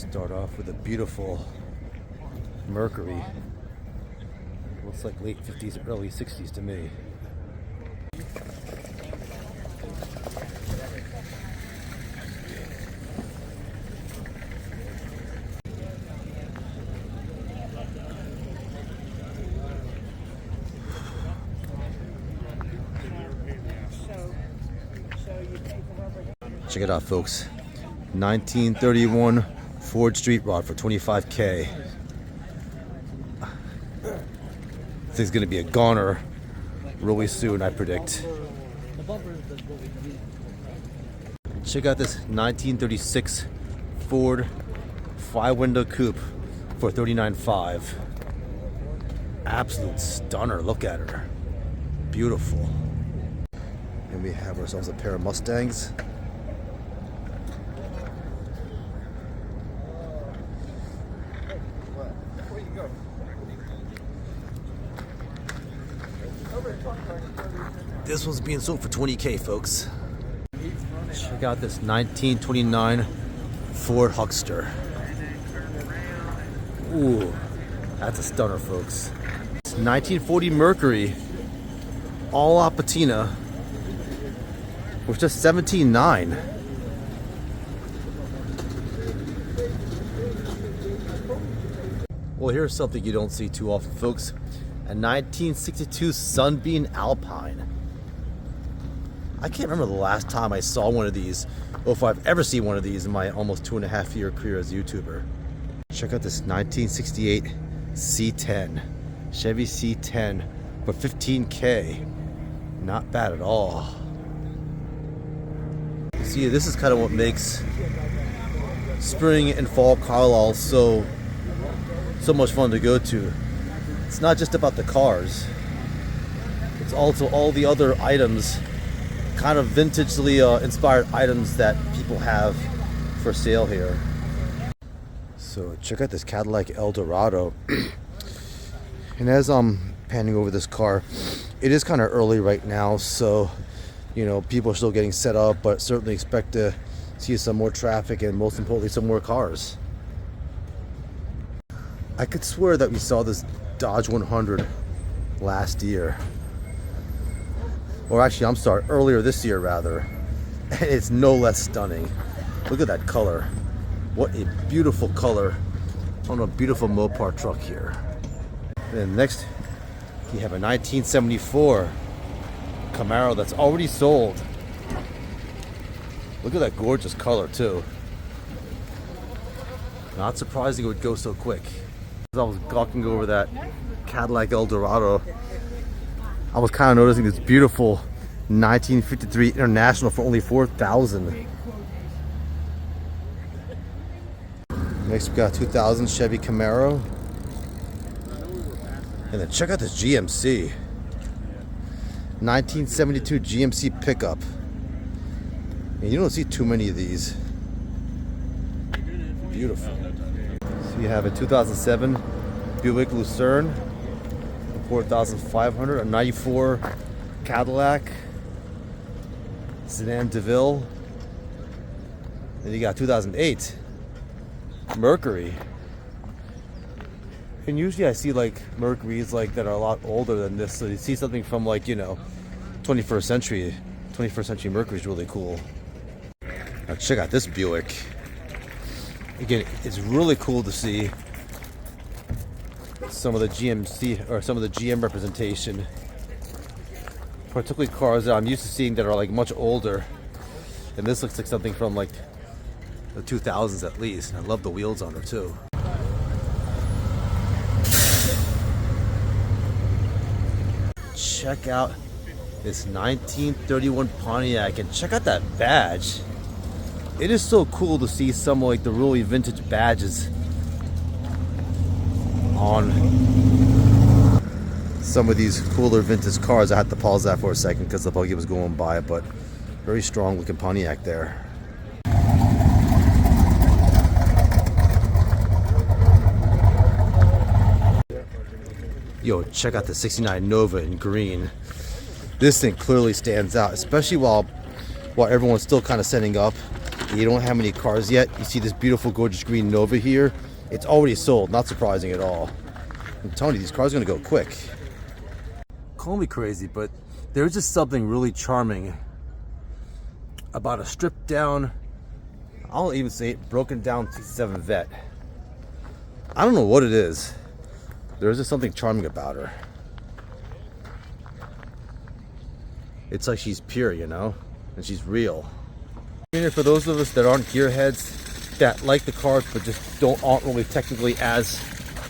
Start off with a beautiful Mercury. Looks like late 50s, early 60s to me. Check it out, folks. 1931 Ford Street Rod for $25K. This thing's gonna be a goner really soon, I predict. Check out this 1936 Ford 5-window coupe for $39,500. Absolute stunner. Look at her. Beautiful. And we have ourselves a pair of Mustangs. This one's being sold for $20K, folks. Check out this 1929 Ford Huckster. Ooh, that's a stunner, folks. It's 1940 Mercury, all out patina, with just $17,900. Well, here's something you don't see too often, folks. A 1962 Sunbeam Alpine. I can't remember the last time I saw one of these, or if I've ever seen one of these in my almost 2.5-year career as a YouTuber. Check out this 1968 C10, Chevy C10 for $15K. Not bad at all. See, this is kind of what makes spring and fall Carlisle so much fun to go to. It's not just about the cars. It's also all the other items, kind of vintagely inspired items that people have for sale here. So check out this Cadillac Eldorado. And as I'm panning over this car, it is kind of early right now, so you know, people are still getting set up, but certainly expect to see some more traffic and most importantly some more cars. I could swear that we saw this Dodge 100 last year. Or actually, I'm sorry, earlier this year rather. And it's no less stunning. Look at that color. What a beautiful color on a beautiful Mopar truck here. And then next, you have a 1974 Camaro that's already sold. Look at that gorgeous color too. Not surprising it would go so quick. As I was gawking over that Cadillac Eldorado, I was kind of noticing this beautiful 1953 International for only $4,000. Next we got 2000 Chevy Camaro. And then check out this GMC. 1972 GMC pickup. And you don't see too many of these. Beautiful. So you have a 2007 Buick Lucerne, $4,500. A 94 Cadillac Sedan DeVille. Then you got 2008 Mercury. And usually I see like Mercuries like that are a lot older than this, so you see something from like, you know, 21st century Mercury is really cool. Now check out this Buick. Again, it's really cool to see some of the GMC or some of the GM representation, particularly cars that I'm used to seeing that are like much older. And this looks like something from like the 2000s at least. And I love the wheels on her too. Check out this 1931 Pontiac and check out that badge. It is so cool to see some like the really vintage badges on some of these cooler vintage cars. I had to pause that for a second because the buggy was going by, but very strong looking Pontiac there. Yo, check out the 69 Nova in green. This thing clearly stands out, especially while everyone's still kind of setting up. You don't have any cars yet. You see this beautiful, gorgeous green Nova here. It's already sold. Not surprising at all. I'm telling you, these cars are going to go quick. Call me crazy, but there's just something really charming about a stripped down, I'll even say it, broken down 57 Vet. I don't know what it is. There's just something charming about her. It's like she's pure, you know, and she's real. For those of us that aren't gearheads, that like the cars but just aren't really technically as,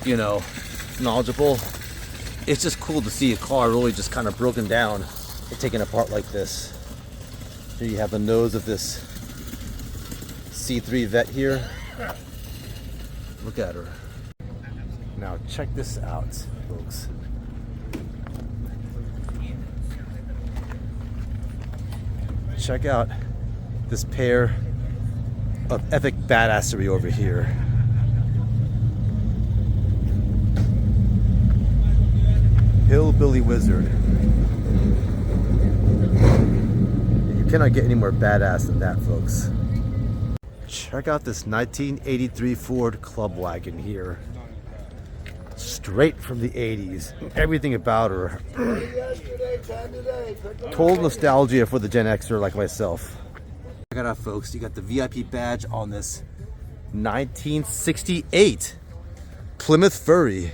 you know, knowledgeable, it's just cool to see a car really just kind of broken down and taken apart like this. Here you have the nose of this C3 Vet here. Look at her. Now check this out, folks. Check out this pair of epic badassery over here. Hillbilly Wizard. You cannot get any more badass than that, folks. Check out this 1983 Ford Club Wagon here. Straight from the 80s. Everything about her. Total nostalgia for the Gen Xer like myself. Check it out, folks. You got the VIP badge on this 1968 Plymouth Fury.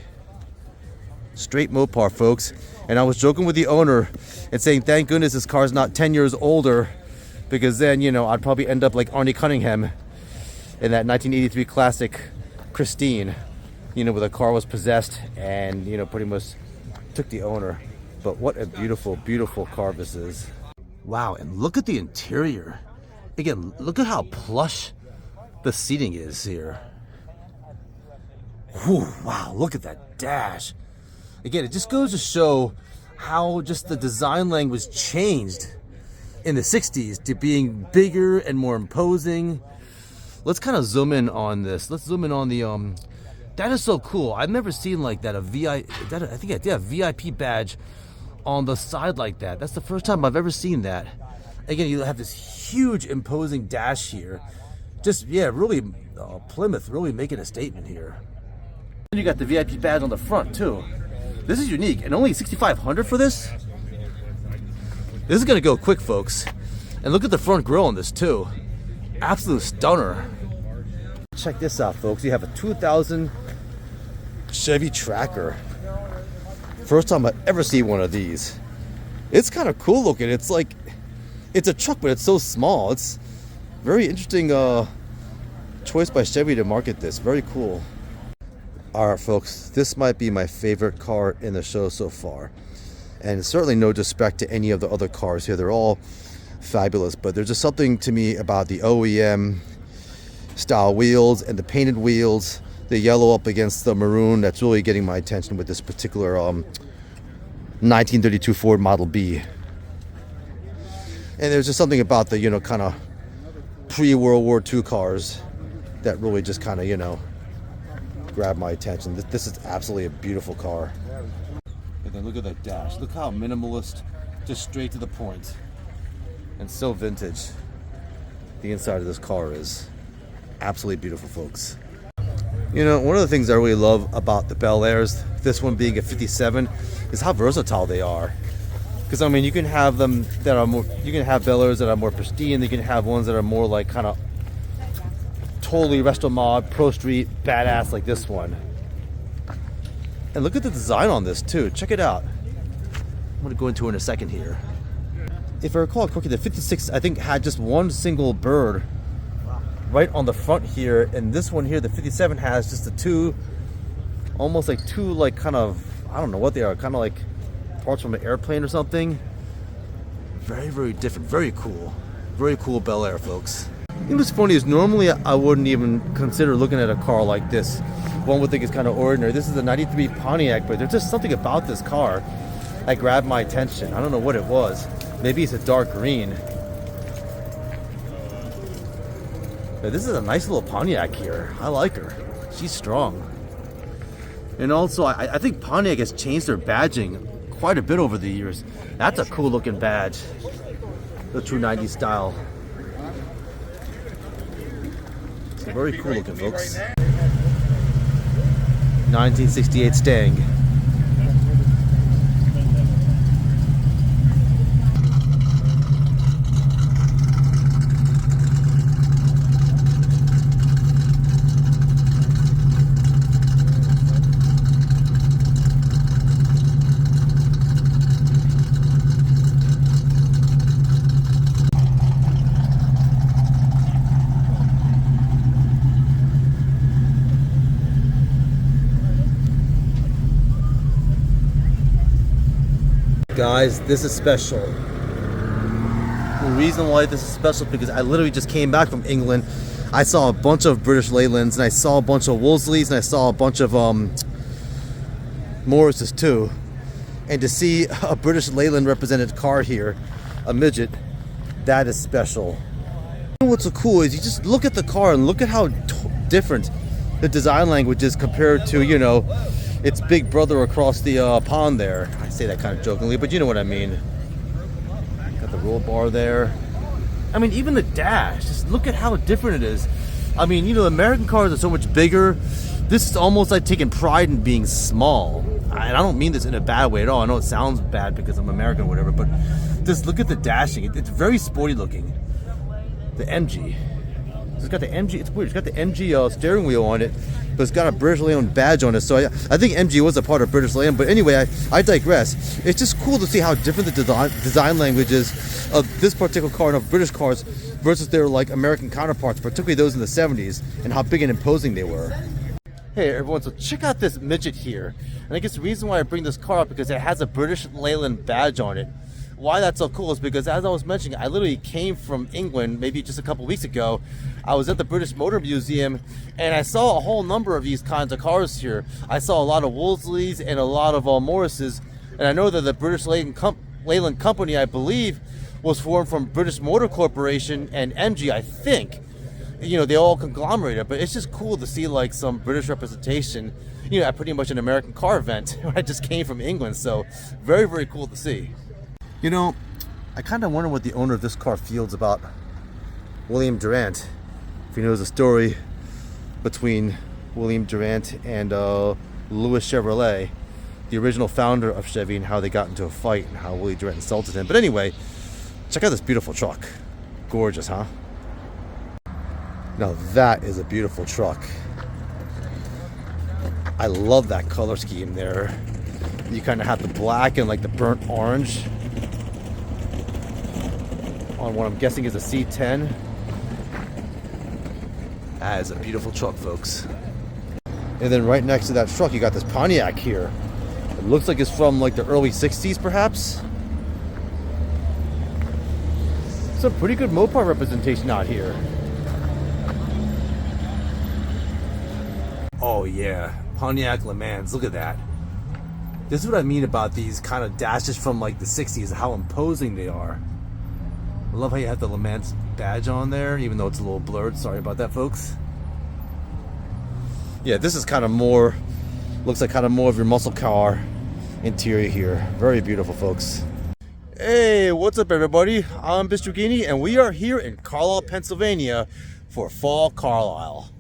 Straight Mopar, folks. And I was joking with the owner and saying, thank goodness this car's not 10 years older, because then, you know, I'd probably end up like Arnie Cunningham in that 1983 classic Christine, you know, where the car was possessed and, you know, pretty much took the owner. But what a beautiful, beautiful car this is. Wow, and look at the interior. Again, look at how plush the seating is here. Whew, wow, look at that dash. Again, it just goes to show how just the design language changed in the 60s to being bigger and more imposing. Let's kind of zoom in on this. Let's zoom in on the, that is so cool. I've never seen like that, a VIP badge on the side like that. That's the first time I've ever seen that. Again, you have this huge imposing dash here. Just, yeah, really, Plymouth really making a statement here. And you got the VIP badge on the front too. This is unique, and only $6,500 for this? This is gonna go quick, folks. And look at the front grille on this too. Absolute stunner. Check this out, folks. You have a 2000 Chevy Tracker. First time I've ever seen one of these. It's kind of cool looking. It's like, it's a truck, but it's so small. It's very interesting choice by Chevy to market this. Very cool. Alright, folks, this might be my favorite car in the show so far. And certainly no disrespect to any of the other cars here. They're all fabulous, but there's just something to me about the OEM style wheels and the painted wheels, the yellow up against the maroon, that's really getting my attention with this particular 1932 Ford Model B. And there's just something about the, you know, kind of pre-World War II cars that really just kind of, you know, grab my attention. This is absolutely a beautiful car. And then look at that dash. Look how minimalist, just straight to the point. And so vintage. The inside of this car is absolutely beautiful, folks. You know, one of the things I really love about the Bel Airs, this one being a 57, is how versatile they are. Because I mean, you can have them that are more, you can have Bel Airs that are more pristine, you can have ones that are more like kind of totally resto mod, pro street, badass like this one. And look at the design on this too. Check it out. I'm going to go into it in a second here. If I recall correctly, the 56 I think had just one single bird right on the front here, and this one here, the 57, has just the two, almost like two, like kind of, I don't know what they are, kind of like parts from an airplane or something. Very, very different. Very cool Bel Air, folks. You know what's funny is normally I wouldn't even consider looking at a car like this. One would think it's kind of ordinary. This is a 93 Pontiac, but there's just something about this car that grabbed my attention. I don't know what it was. Maybe it's a dark green. But this is a nice little Pontiac here. I like her. She's strong. And also, I think Pontiac has changed their badging quite a bit over the years. That's a cool looking badge. The true 90s style. Very cool looking, folks. 1968 Stang. Guys, this is special. The reason why this is special is because I literally just came back from England. I saw a bunch of British Leylands, and I saw a bunch of Wolseleys, and I saw a bunch of Morrises too. And to see a British Leyland represented car here, a midget, that is special. You know what's so cool is you just look at the car and look at how different the design language is compared to, you know, its big brother across the pond there. I say that kind of jokingly, but you know what I mean. Got the roll bar there. I mean, even the dash, just look at how different it is. I mean, you know, American cars are so much bigger. This is almost like taking pride in being small. And I don't mean this in a bad way at all. I know it sounds bad because I'm American or whatever, but just look at the dashing. It's very sporty looking. The MG. It's got the MG, it's weird, it's got the MG steering wheel on it, but it's got a British Leyland badge on it, so I think MG was a part of British Leyland, but anyway, I digress. It's just cool to see how different the design language is of this particular car and of British cars versus their like American counterparts, particularly those in the 70s, and how big and imposing they were. Hey everyone, so check out this midget here, and I guess the reason why I bring this car up because it has a British Leyland badge on it. Why that's so cool is because, as I was mentioning, I literally came from England maybe just a couple weeks ago. I was at the British Motor Museum and I saw a whole number of these kinds of cars here. I saw a lot of Wolseleys and a lot of Morrises, and I know that the British Leyland Company, I believe, was formed from British Motor Corporation and MG, I think. You know, they all conglomerated, but it's just cool to see like some British representation, you know, at pretty much an American car event where I just came from England, so very, very cool to see. You know, I kind of wonder what the owner of this car feels about William Durant. If he knows the story between William Durant and Louis Chevrolet, the original founder of Chevy, and how they got into a fight and how Willie Durant insulted him. But anyway, check out this beautiful truck. Gorgeous, huh? Now that is a beautiful truck. I love that color scheme there. You kind of have the black and like the burnt orange on what I'm guessing is a C10. That is a beautiful truck, folks. And then right next to that truck, you got this Pontiac here. It looks like it's from like the early 60s, perhaps. Some pretty good Mopar representation out here. Oh yeah, Pontiac Le Mans, look at that. This is what I mean about these kind of dashes from like the 60s, how imposing they are. I love how you have the Le Mans badge on there, even though it's a little blurred. Sorry about that, folks. Yeah, this is kind of more, looks like kind of more of your muscle car interior here. Very beautiful, folks. Hey, what's up everybody? I'm Bistrugini, and we are here in Carlisle, Pennsylvania for Fall Carlisle.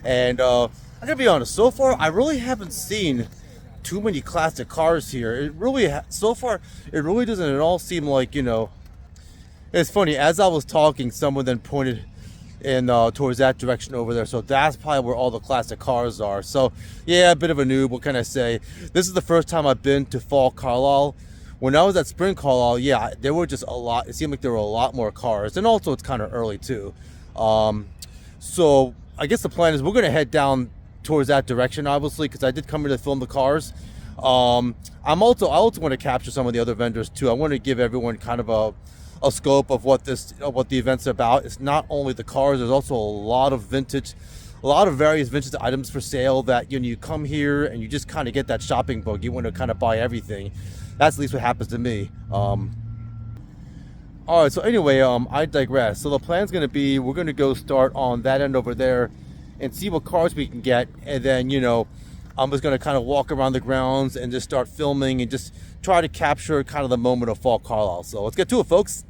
And I'm gonna be honest, so far I really haven't seen too many classic cars here. It really, so far, it really doesn't at all seem like, you know, it's funny, as I was talking, someone then pointed in towards that direction over there, so that's probably where all the classic cars are. So yeah, a bit of a noob, what can I say? This is the first time I've been to Fall Carlisle. When I was at Spring Carlisle, yeah, there were just a lot, it seemed like there were a lot more cars, and also it's kind of early too. So I guess the plan is we're gonna head down towards that direction, obviously, because I did come here to film the cars. I also want to capture some of the other vendors too. I want to give everyone kind of a scope of what the event's about. It's not only the cars, there's also a lot of various vintage items for sale that, you know, you come here and you just kind of get that shopping bug. You want to kind of buy everything. That's at least what happens to me. All right, so anyway, I digress. So the plan's going to be, we're going to go start on that end over there and see what cars we can get, and then, you know, I'm just going to kind of walk around the grounds and just start filming and just try to capture kind of the moment of Fall Carlisle. So let's get to it, folks.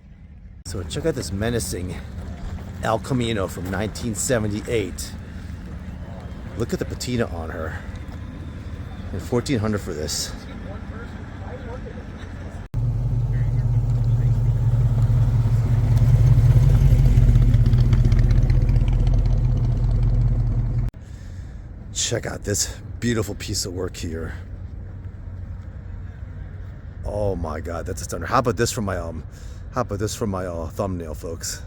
So check out this menacing El Camino from 1978. Look at the patina on her. And $1,400 for this. Check out this beautiful piece of work here. Oh my God, that's a stunner. How about this for my thumbnail, folks?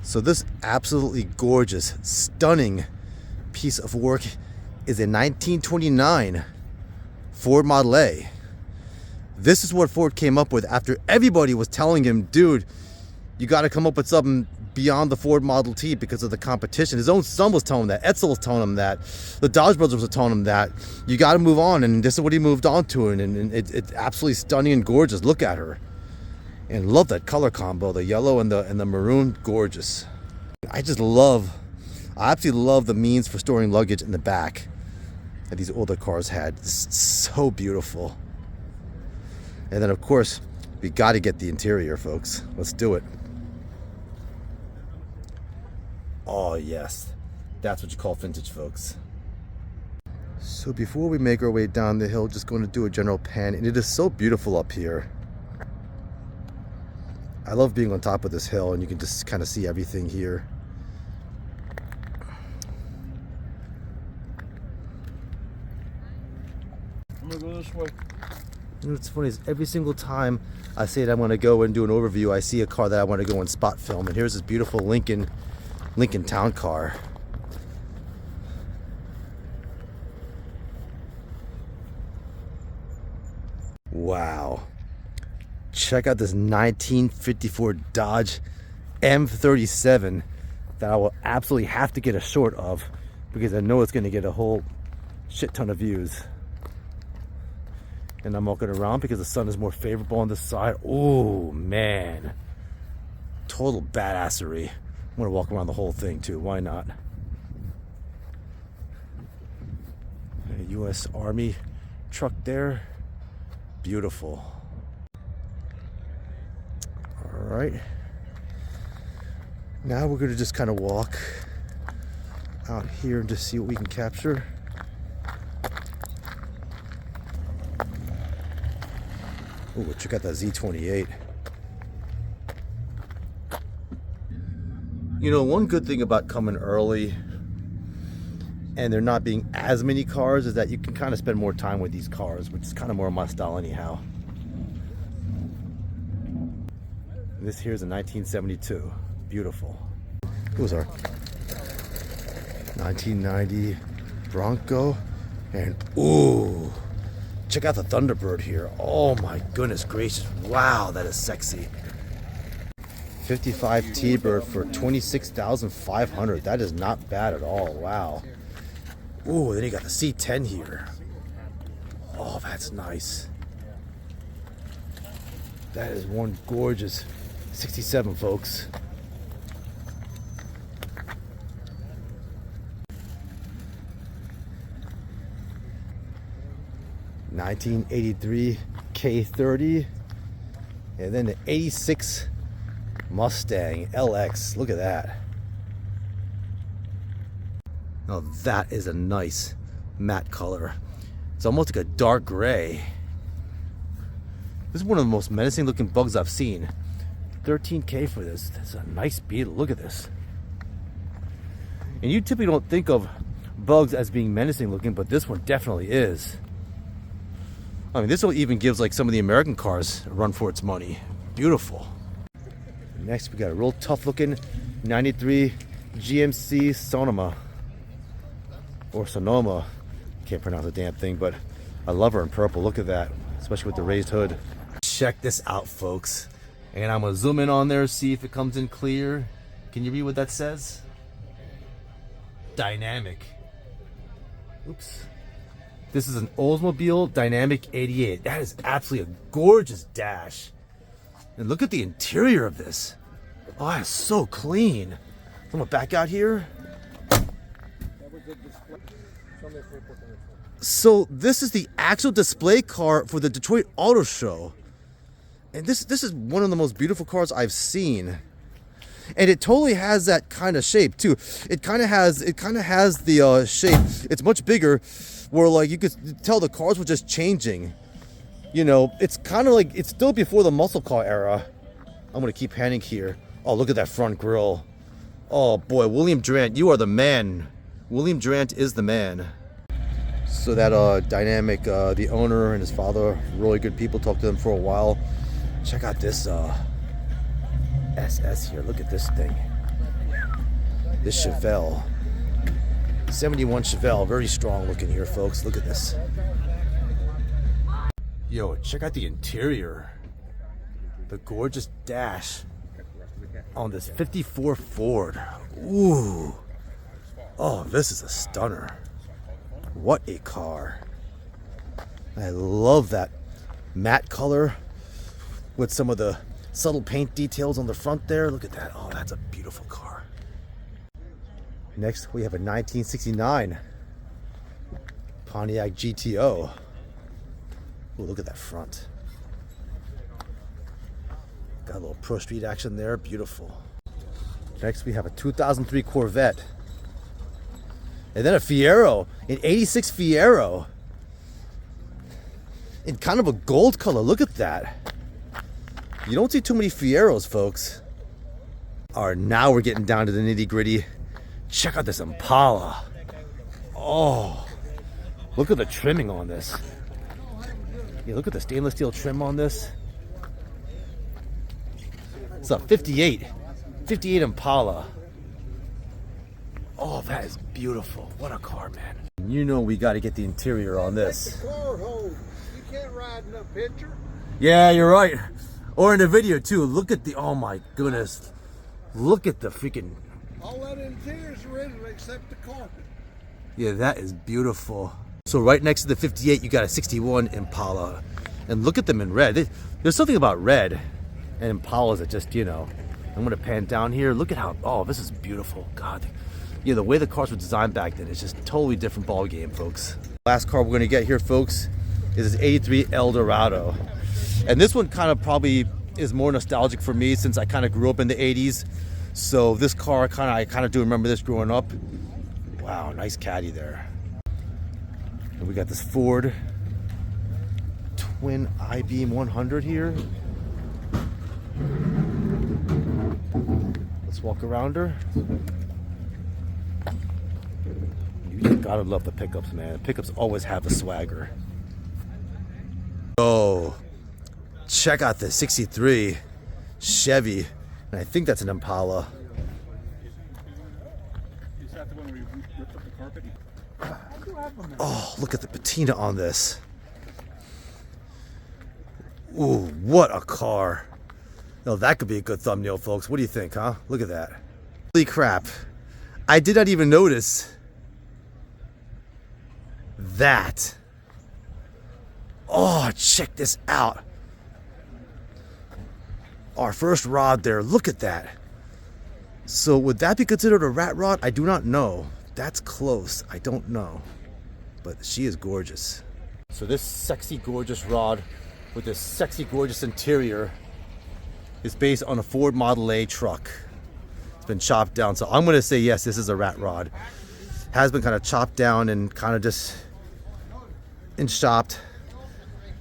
So this absolutely gorgeous, stunning piece of work is a 1929 Ford Model A. This is what Ford came up with after everybody was telling him, dude, you got to come up with something beyond the Ford Model T because of the competition. His own son was telling him that. Edsel was telling him that. The Dodge brothers were telling him that. You got to move on, and this is what he moved on to, and it's absolutely stunning and gorgeous. Look at her. And love that color combo, the yellow and the maroon, gorgeous. I absolutely love the means for storing luggage in the back that these older cars had. It's so beautiful. And then of course, we got to get the interior, folks. Let's do it. Oh yes, that's what you call vintage, folks. So before we make our way down the hill, just going to do a general pan, and it is so beautiful up here. I love being on top of this hill, and you can just kind of see everything here. I'm gonna go this way. You know what's funny is every single time I say that I'm going to go and do an overview, I see a car that I want to go and spot film, and here's this beautiful Lincoln Town Car. Wow. Check out this 1954 Dodge M37 that I will absolutely have to get a short of because I know it's going to get a whole shit ton of views. And I'm walking around because the sun is more favorable on this side. Oh man, total badassery. I'm going to walk around the whole thing too, why not? A US Army truck there, beautiful. All right, now we're going to just kind of walk out here and just see what we can capture. Oh, check out that Z28. You know, one good thing about coming early and there not being as many cars is that you can kind of spend more time with these cars, which is kind of more my style anyhow. This here is a 1972. Beautiful. Who's our 1990 Bronco? And ooh, check out the Thunderbird here. Oh my goodness gracious. Wow, that is sexy. 55 T-Bird for $26,500. That is not bad at all. Wow. Ooh, then you got the C10 here. Oh, that's nice. That is one gorgeous 67, folks. '83 K30, and then the '86 Mustang LX. Look at that. Now that is a nice matte color. It's almost like a dark gray. This is one of the most menacing looking bugs I've seen. $13K for this. That's a nice Beetle. Look at this. And you typically don't think of bugs as being menacing looking, but this one definitely is. I mean, this one even gives like some of the American cars a run for its money. Beautiful. Next, we got a real tough looking 93 GMC Sonoma. Or Sonoma. Can't pronounce the damn thing, but I love her in purple. Look at that, especially with the raised hood. Check this out, folks. And I'm gonna zoom in on there, see if it comes in clear. Can you read what that says? Dynamic. Oops. This is an Oldsmobile Dynamic 88. That is absolutely a gorgeous dash. And look at the interior of this. Oh, that's so clean. I'm gonna back out here. So this is the actual display car for the Detroit Auto Show. And this is one of the most beautiful cars I've seen. And it totally has that kind of shape too. It kind of has the shape. It's much bigger, where like you could tell the cars were just changing. You know, it's kind of like, it's still before the muscle car era. I'm gonna keep panning here. Oh, look at that front grille. Oh boy, William Durant, you are the man. William Durant is the man. So that dynamic, the owner and his father, really good people. Talked to them for a while. Check out this SS here. Look at this thing. This Chevelle. 71 Chevelle. Very strong looking here, folks. Look at this. Yo, check out the interior. The gorgeous dash on this 54 Ford. Ooh. Oh, this is a stunner. What a car. I love that matte color with some of the subtle paint details on the front there. Look at that. Oh, that's a beautiful car. Next, we have a 1969 Pontiac GTO. Oh, look at that front. Got a little Pro Street action there. Beautiful. Next, we have a 2003 Corvette. And then a Fiero, an 86 Fiero. In kind of a gold color. Look at that. You don't see too many Fieros, folks. All right, now we're getting down to the nitty gritty. Check out this Impala. Oh, look at the trimming on this. Yeah, look at the stainless steel trim on this. It's a 58 Impala. Oh, that is beautiful. What a car, man. You know we got to get the interior on this. The car hose. You can't ride in a picture. Yeah, you're right. Or in the video too. Look at the, oh my goodness. Look at the freaking. All that interior is original except the carpet. Yeah, that is beautiful. So right next to the 58, you got a 61 Impala. And look at them in red. There's something about red and Impalas that just, you know. I'm going to pan down here. Look at how, oh, this is beautiful. God. Yeah, the way the cars were designed back then is just totally different ball game, folks. Last car we're going to get here, folks, is this 83 Eldorado. And this one kind of probably is more nostalgic for me since I kind of grew up in the 80s. So this car, I kind of do remember this growing up. Wow, nice caddy there. And we got this Ford twin I-Beam 100 here. Let's walk around her. You just gotta love the pickups, man. Pickups always have a swagger. Oh, check out the 63 Chevy. And I think that's an Impala. Is that the one where you ripped up the carpet? Oh, look at the patina on this. Ooh, what a car. No, that could be a good thumbnail, folks. What do you think, huh? Look at that. Holy crap. I did not even notice that. Oh, check this out. Our first rod there. Look at that. So would that be considered a rat rod? I do not know. That's close. I don't know. But she is gorgeous. So this sexy, gorgeous rod with this sexy, gorgeous interior is based on a Ford Model A truck. It's been chopped down. So I'm going to say yes, this is a rat rod. Has been kind of chopped down and kind of just chopped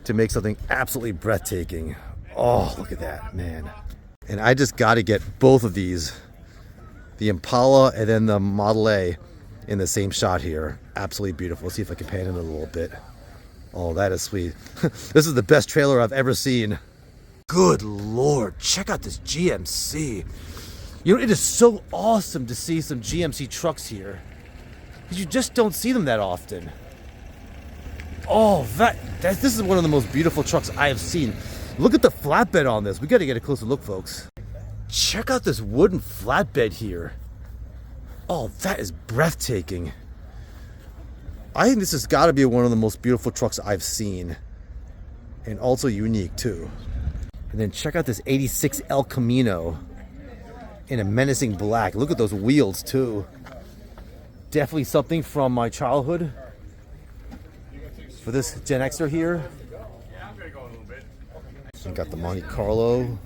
to make something absolutely breathtaking. Oh, look at that, man. And I just got to get both of these, the Impala and then the Model A, in the same shot here. Absolutely beautiful. Let's see if I can pan in a little bit. Oh, that is sweet. This is the best trailer I've ever seen. Good Lord, check out this GMC. You know, it is so awesome to see some GMC trucks here, because you just don't see them that often. Oh, this is one of the most beautiful trucks I have seen. Look at the flatbed on this. We got to get a closer look, folks. Check out this wooden flatbed here. Oh, that is breathtaking. I think this has got to be one of the most beautiful trucks I've seen. And also unique, too. And then check out this 86 El Camino in a menacing black. Look at those wheels, too. Definitely something from my childhood. For this Gen Xer here. We got the Monte Carlo.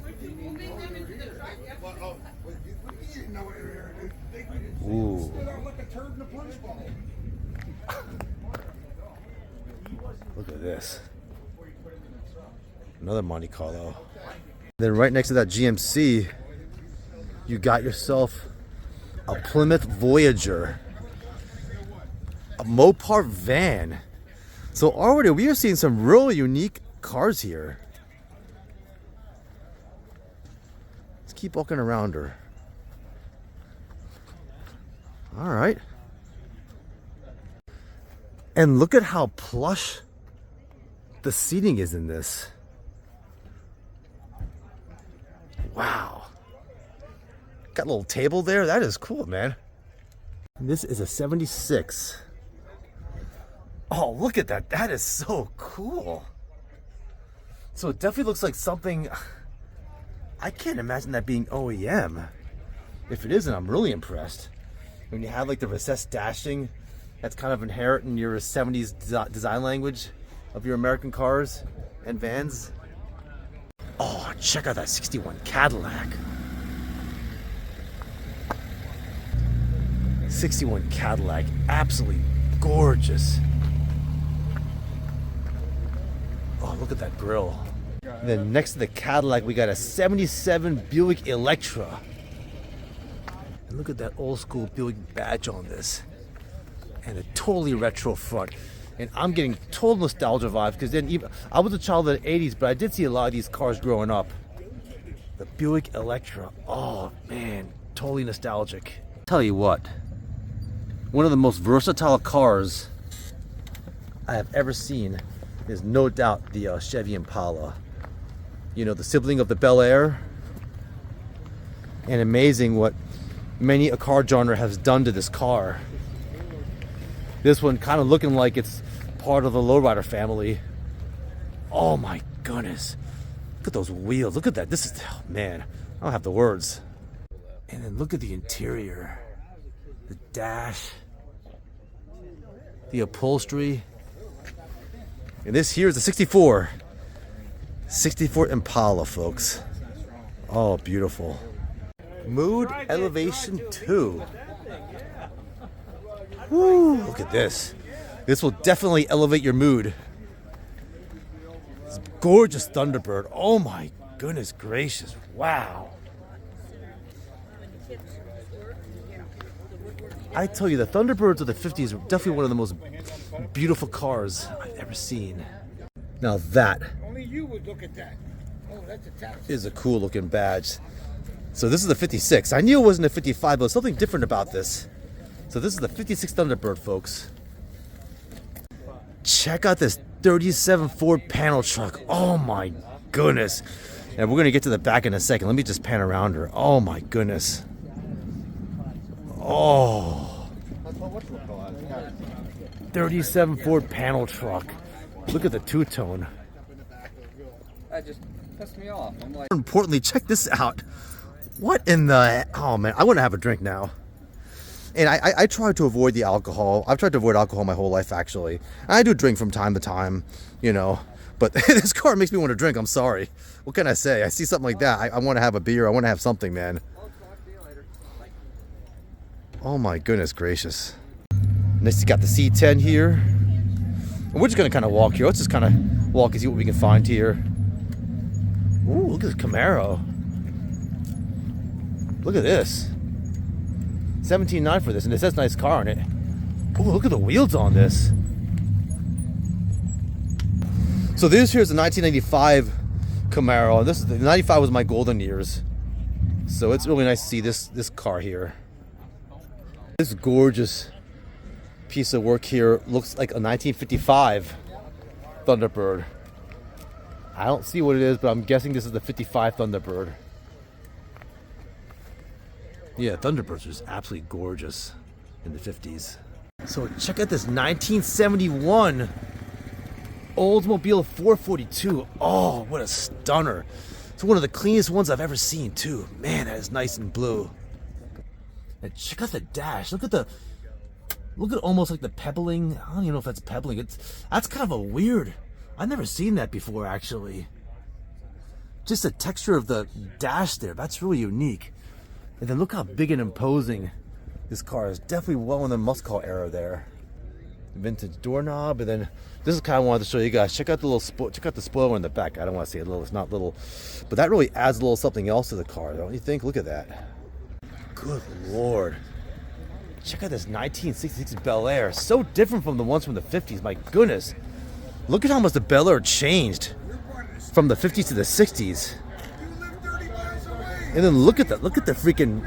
Ooh. Like a turd in a punch bowl. Look at this. Another Monte Carlo. Then right next to that GMC, you got yourself a Plymouth Voyager. A Mopar van. So already we are seeing some really unique cars here. Let's keep walking around her. All right. And look at how plush the seating is in this. Wow. Got a little table there. That is cool, man. This is a 76. Oh, look at that. That is so cool. So it definitely looks like something. I can't imagine that being OEM. If it isn't, I'm really impressed. When you have like the recessed dashing, that's kind of inherent in your 70s design language of your American cars and vans. Oh, check out that 61 Cadillac. 61 Cadillac, absolutely gorgeous. Oh, look at that grille. And then next to the Cadillac, we got a 77 Buick Electra. And look at that old school Buick badge on this. And a totally retro front. And I'm getting total nostalgia vibes because then even I was a child of the 80s, but I did see a lot of these cars growing up. The Buick Electra. Oh man, totally nostalgic. Tell you what, one of the most versatile cars I have ever seen is no doubt the Chevy Impala. You know, the sibling of the Bel Air. And amazing what many a car genre has done to this car. This one kind of looking like it's part of the lowrider family. Oh my goodness. Look at those wheels. Look at that. This is, oh man, I don't have the words. And then look at the interior. The dash. The upholstery. And this here is a 64. 64 Impala, folks. Oh, beautiful. Mood Elevation 2. Woo, look at this. This will definitely elevate your mood. This gorgeous Thunderbird. Oh my goodness gracious. Wow. I tell you, the Thunderbirds of the 50s are definitely one of the most beautiful cars I've ever seen. Now that Only you would look at that. Oh, that's a tax. is a cool looking badge. So this is the 56. I knew it wasn't a 55, but there's something different about this. So this is the 56 Thunderbird, folks. Check out this 37 Ford panel truck. Oh my goodness. And we're going to get to the back in a second. Let me just pan around her. Oh my goodness. Oh. 37 Ford panel truck. Look at the two-tone. That just pissed me off. I'm like, Importantly, check this out. What in the... Oh man, I want to have a drink now. And I try to avoid the alcohol. I've tried to avoid alcohol my whole life, actually. I do drink from time to time, you know. But this car makes me want to drink. I'm sorry. What can I say? I see something like that. I want to have a beer. I want to have something, man. Oh, my goodness gracious. Next, you got the C10 here. And we're just going to kind of walk here. Let's just kind of walk and see what we can find here. Ooh, look at this Camaro. Look at this. 17.9 for this, and it says nice car on it. Oh, look at the wheels on this. So this here is a 1995 Camaro. This the 95 was my golden years. So it's really nice to see this car here. This gorgeous piece of work here looks like a 1955 Thunderbird. I don't see what it is, but I'm guessing this is the 55 Thunderbird. Yeah, Thunderbirds are just absolutely gorgeous in the 50s. So check out this 1971 Oldsmobile 442. Oh, what a stunner. It's one of the cleanest ones I've ever seen too. Man, that is nice and blue. And check out the dash. Look at almost like the pebbling. I don't even know if that's pebbling. That's kind of a weird. I've never seen that before actually. Just the texture of the dash there. That's really unique. And then look how big and imposing This car is definitely well in the muscle car era there. Vintage doorknob, and then this is kind of wanted to show you guys. Check out the little check out the spoiler in the back. I don't want to say little, it's not little, but that really adds a little something else to the car, don't you think? Look at that. Good Lord. Check out this 1966 Bel Air. So different from the ones from the 50s. My goodness. Look at how much the Bel Air changed from the 50s to the 60s. And then look at that. Look at the freaking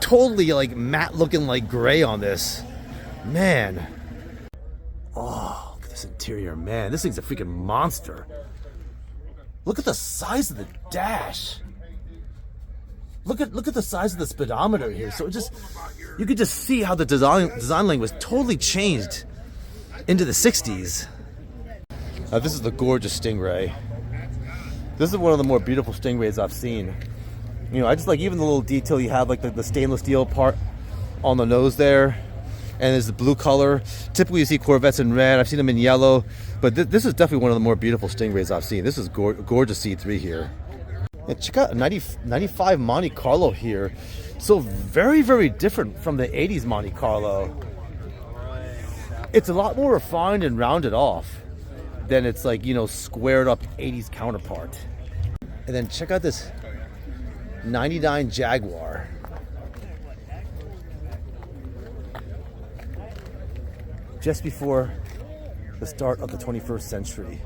totally like matte looking like gray on this. Man. Oh, look at this interior, man. This thing's a freaking monster. Look at the size of the dash. Look at the size of the speedometer here. So it just, you could just see how the design lane was totally changed into the 60s. Now this is the gorgeous Stingray. This is one of the more beautiful Stingrays I've seen. You know, I just like even the little detail you have, like the stainless steel part on the nose there. And there's the blue color. Typically you see Corvettes in red. I've seen them in yellow. But this is definitely one of the more beautiful Stingrays I've seen. This is gorgeous C3 here. And check out 95 Monte Carlo here. So very, very different from the 80s Monte Carlo. It's a lot more refined and rounded off than it's like, you know, squared up 80s counterpart. And then check out this 99 Jaguar. Just before the start of the 21st century.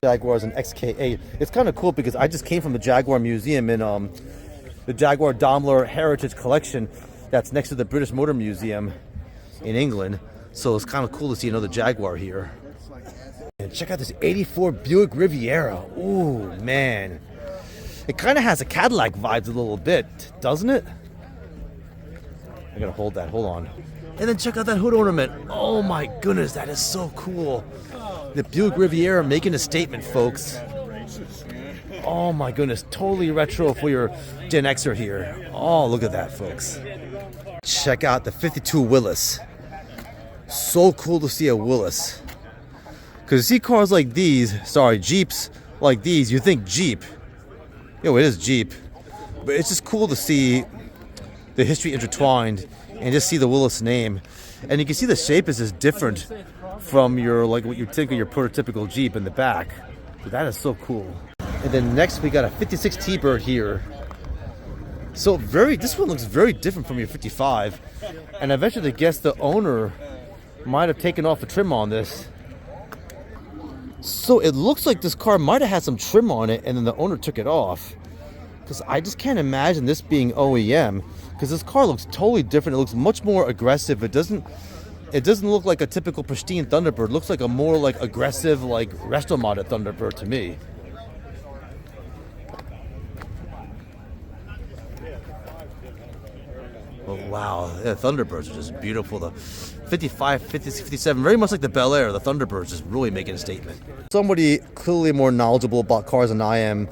Jaguar is an XK8. It's kind of cool because I just came from the Jaguar Museum in the Jaguar Daimler Heritage Collection that's next to the British Motor Museum in England. So it's kind of cool to see another Jaguar here. And check out this 84 Buick Riviera. Ooh, man. It kind of has a Cadillac vibes a little bit, doesn't it? I gotta hold that, hold on. And then check out that hood ornament. Oh my goodness, that is so cool. The Buick Riviera making a statement, folks. Oh my goodness, totally retro for your Gen Xer here. Oh, look at that, folks. Check out the 52 Willys. So cool to see a Willys. Because you see cars like these, Jeeps like these, you think Jeep. Yo, it is Jeep. But it's just cool to see the history intertwined and just see the Willys name. And you can see the shape is just different from your, like what you think of your prototypical Jeep in the back. So that is so cool. And then next we got a 56 T-Bird here. So this one looks very different from your 55. And I venture to guess the owner might have taken off the trim on this. So it looks like this car might have had some trim on it and then the owner took it off. Because I just can't imagine this being OEM. Because this car looks totally different. It looks much more aggressive. It doesn't look like a typical pristine Thunderbird. It looks like a more like aggressive, like resto modded Thunderbird to me. But wow, yeah, Thunderbirds are just beautiful. The 55, 56, 57, very much like the Bel Air. The Thunderbirds just really making a statement. Somebody clearly more knowledgeable about cars than I am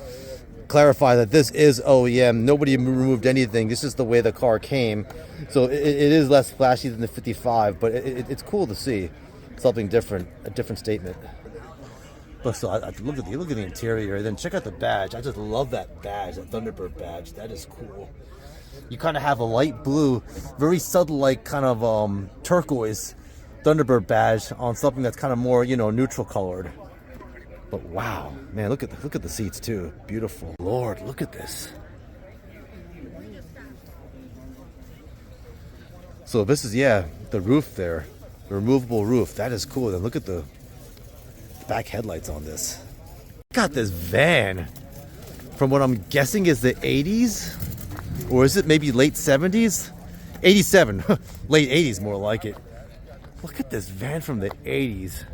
clarify that this is OEM. Nobody removed anything. This is the way the car came. So it is less flashy than the 55, but it's cool to see something different, a different statement. But so I look at the interior, and then check out the badge. I just love that badge, that Thunderbird badge. That is cool. You kind of have a light blue, very subtle, like kind of turquoise Thunderbird badge on something that's kind of more, you know, neutral colored. But wow, man, look at the seats too. Beautiful. Lord, look at this. So this is, yeah, the roof there, the removable roof. That is cool. Then look at the back headlights on this. Got this van from what I'm guessing is the 80s, or is it maybe late 70s? 87, late 80s more like it. Look at this van from the 80s.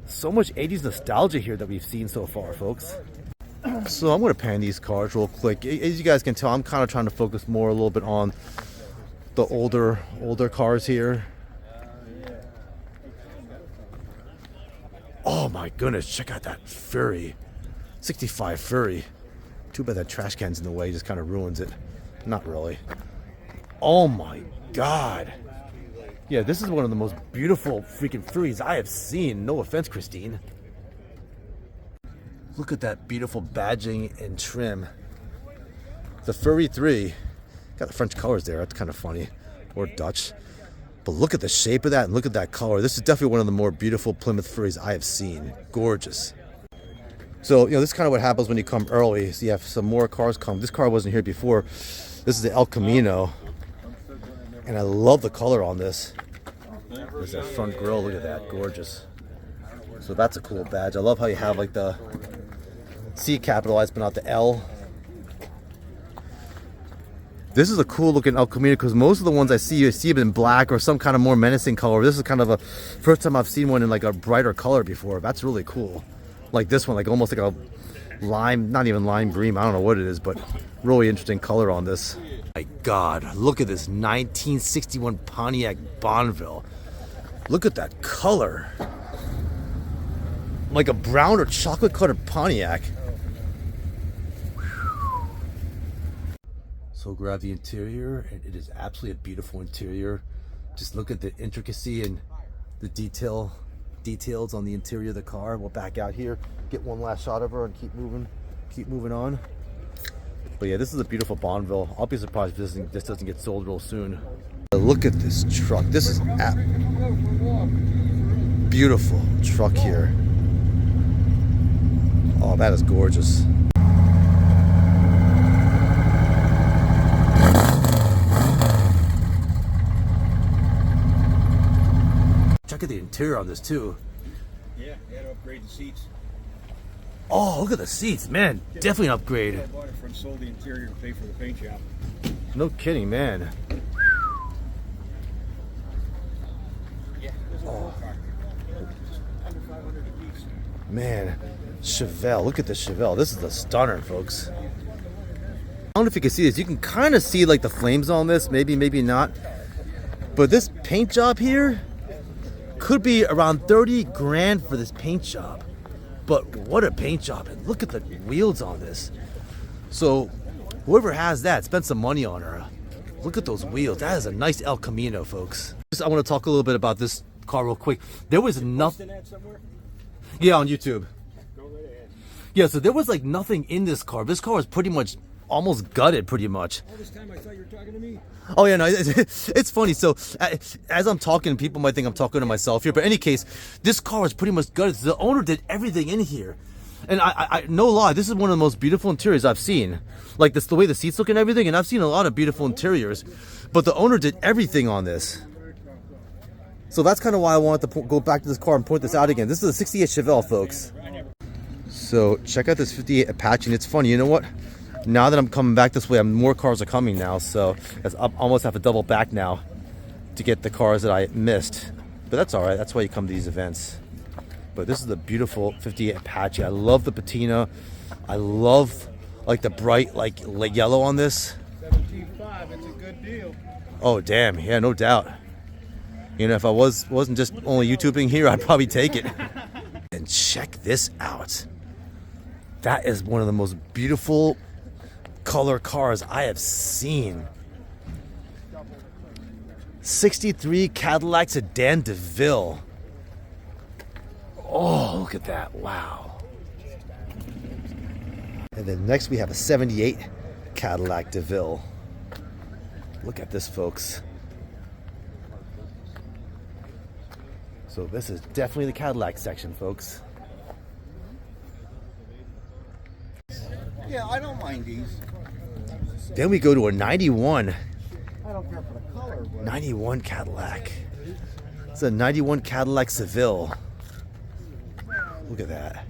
So much 80s nostalgia here that we've seen so far, folks. So I'm going to pan these cars real quick. As you guys can tell, I'm kind of trying to focus more a little bit on the older cars here. Oh my goodness, check out that Fury. 65 Fury. Too bad that trash can's in the way, just kind of ruins it. Not really. Oh my god. Yeah, this is one of the most beautiful freaking Furies I have seen. No offense, Christine. Look at that beautiful badging and trim. The Furry 3. Got the French colors there. That's kind of funny. Or Dutch. But look at the shape of that and look at that color. This is definitely one of the more beautiful Plymouth Furries I have seen. Gorgeous. So, you know, this is kind of what happens when you come early. So you have some more cars come. This car wasn't here before. This is the El Camino. And I love the color on this. There's that front grille. Look at that. Gorgeous. So that's a cool badge. I love how you have like the C capitalized but not the L. This is a cool looking El Camino because most of the ones I see them in black or some kind of more menacing color. This is kind of a first time I've seen one in like a brighter color before. That's really cool. Like this one, like almost like a lime, not even lime green. I don't know what it is, but really interesting color on this. My God, look at this 1961 Pontiac Bonneville. Look at that color. Like a brown or chocolate colored Pontiac. So grab the interior, and it is absolutely a beautiful interior. Just look at the intricacy and the details on the interior of the car. We'll back out here, get one last shot of her, and keep moving on. But yeah, this is a beautiful Bonneville. I'll be surprised if this doesn't get sold real soon. Look at this truck. This is a beautiful truck here. Oh, that is gorgeous. Check out the interior on this too. Yeah, you had to upgrade the seats. Oh, look at the seats, man. Definitely an upgrade. I bought it and sold the interior to pay for the paint job. No kidding, man. Yeah, this is a full car. Just under 500 a piece. Man, Chevelle. Look at the Chevelle. This is the stunner, folks. I don't know if you can see this. You can kind of see like the flames on this. Maybe, maybe not. But this paint job here could be around 30 grand for this paint job. But what a paint job. And look at the wheels on this. So whoever has that, spent some money on her. Look at those wheels. That is a nice El Camino, folks. I want to talk a little bit about this car real quick. There was nothing. Yeah, on YouTube. Go right ahead. Yeah, so there was like nothing in this car. This car was pretty much almost gutted, pretty much. All this time I thought you were talking to me. Oh yeah, no, it's funny. So as I'm talking, people might think I'm talking to myself here. But in any case, this car was pretty much gutted. The owner did everything in here. And I no lie, this is one of the most beautiful interiors I've seen. Like this, the way the seats look and everything. And I've seen a lot of beautiful interiors. But the owner did everything on this. So that's kind of why I wanted to go back to this car and point this out again. This is a 68 Chevelle, folks. So check out this 58 Apache. And it's funny, you know what? Now that I'm coming back this way, more cars are coming now. So I almost have to double back now to get the cars that I missed. But that's all right. That's why you come to these events. But this is the beautiful 58 Apache. I love the patina. I love like the bright like yellow on this. 17.5, it's a good deal. Oh damn, yeah, no doubt. You know, if I wasn't just only YouTubing here, I'd probably take it. And check this out. That is one of the most beautiful color cars I have seen. 63 Cadillac Sedan DeVille. Oh, look at that. Wow. And then next we have a 78 Cadillac DeVille. Look at this, folks. So this is definitely the Cadillac section, folks. Yeah, I don't mind these. Then we go to a 91. I don't care for the color. But 91 Cadillac. It's a 91 Cadillac Seville. Look at that.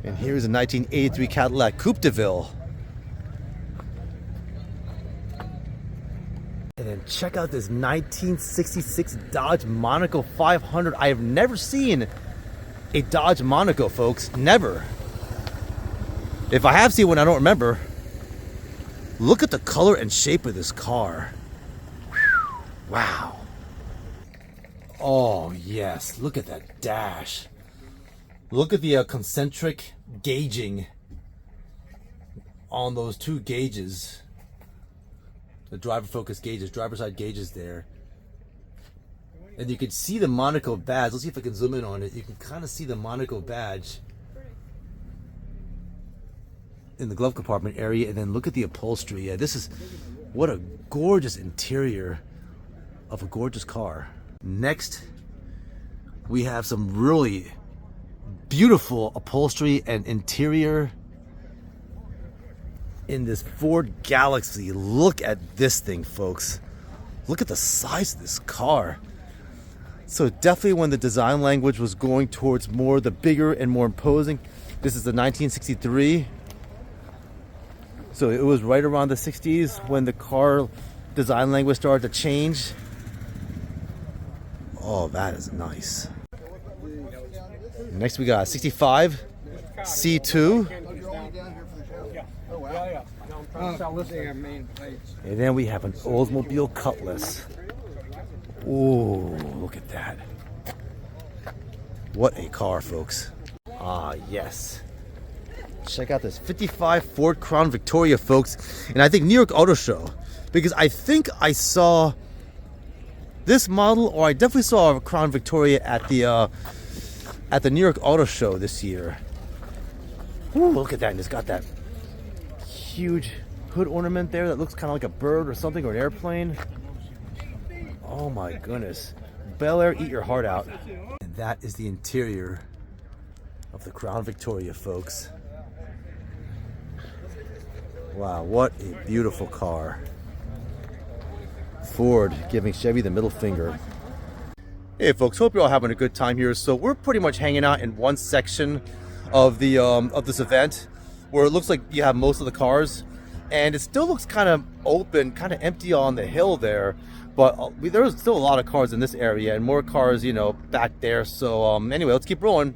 And here's a 1983 Cadillac Coupe de Ville. And then check out this 1966 Dodge Monaco 500. I have never seen a Dodge Monaco, folks. Never. If I have seen one, I don't remember. Look at the color and shape of this car. Wow. Oh, yes. Look at that dash. Look at the concentric gauging on those two gauges. The driver focus gauges, driver side gauges there. And you can see the Monaco badge. Let's see if I can zoom in on it. You can kind of see the Monaco badge. in the glove compartment area, and then look at the upholstery. Yeah, this is what a gorgeous interior of a gorgeous car. Next, we have some really beautiful upholstery and interior in this Ford Galaxy. Look at this thing, folks. Look at the size of this car. So definitely when the design language was going towards more the bigger and more imposing, this is the 1963. So it was right around the 60s when the car design language started to change. Oh, that is nice. Next we got 65 C2. And then we have an Oldsmobile Cutlass. Oh, look at that. What a car, folks. Ah, yes. Check out this 55 Ford Crown Victoria, folks. And I think New York Auto Show. Because I think I saw this model, or I definitely saw a Crown Victoria at the New York Auto Show this year. Ooh, look at that. And it's got that huge hood ornament there that looks kind of like a bird or something, or an airplane. Oh my goodness. Bel Air, eat your heart out. And that is the interior of the Crown Victoria, folks. Wow, what a beautiful car. Ford giving Chevy the middle finger. Hey folks, hope you're all having a good time here. So we're pretty much hanging out in one section of the of this event where it looks like you have most of the cars, and it still looks kind of open, kind of empty on the hill there. But there's still a lot of cars in this area, and more cars, you know, back there. So anyway, let's keep rolling.